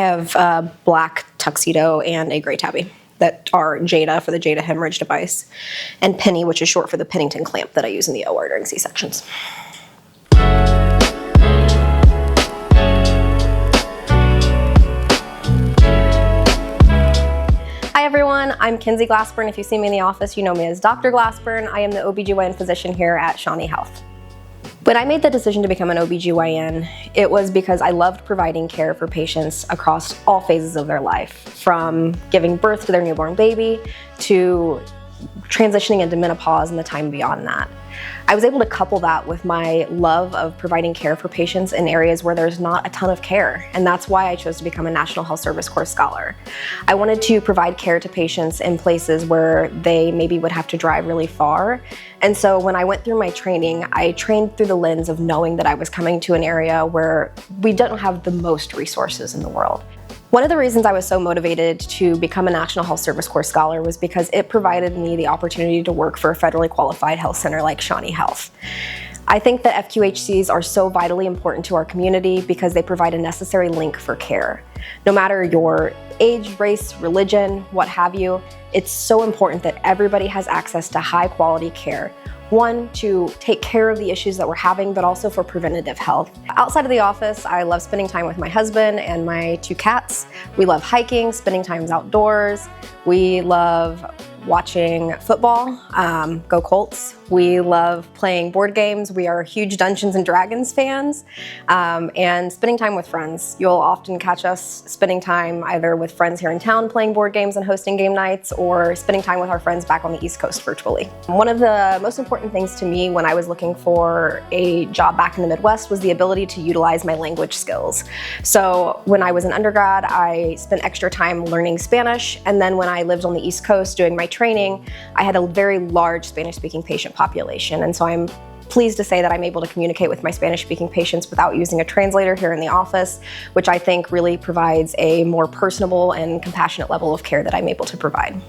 have a black tuxedo and a gray tabby that are Jada for the Jada hemorrhage device, and Penny, which is short for the Pennington clamp that I use in the OR during C-sections. Hi everyone, I'm Kenzie Glassburn. If you see me in the office, you know me as Dr. Glassburn. I am the OBGYN physician here at Shawnee Health. When I made the decision to become an OBGYN, it was because I loved providing care for patients across all phases of their life, from giving birth to their newborn baby to transitioning into menopause and the time beyond that. I was able to couple that with my love of providing care for patients in areas where there's not a ton of care, and that's why I chose to become a National Health Service Corps Scholar. I wanted to provide care to patients in places where they maybe would have to drive really far, and so when I went through my training, I trained through the lens of knowing that I was coming to an area where we don't have the most resources in the world. One of the reasons I was so motivated to become a National Health Service Corps Scholar was because it provided me the opportunity to work for a federally qualified health center like Shawnee Health. I think that FQHCs are so vitally important to our community because they provide a necessary link for care. No matter your age, race, religion, what have you, it's so important that everybody has access to high quality care. One, to take care of the issues that we're having, but also for preventative health. Outside of the office, I love spending time with my husband and my 2 cats. We love hiking, spending time outdoors. We love watching football, go Colts. We love playing board games. We are huge Dungeons and Dragons fans, and spending time with friends. You'll often catch us spending time either with friends here in town playing board games and hosting game nights, or spending time with our friends back on the East Coast virtually. One of the most important things to me when I was looking for a job back in the Midwest was the ability to utilize my language skills. So when I was an undergrad, I spent extra time learning Spanish, and then when I lived on the East Coast doing my training, I had a very large Spanish-speaking patient population, and so I'm pleased to say that I'm able to communicate with my Spanish-speaking patients without using a translator here in the office, which I think really provides a more personable and compassionate level of care that I'm able to provide.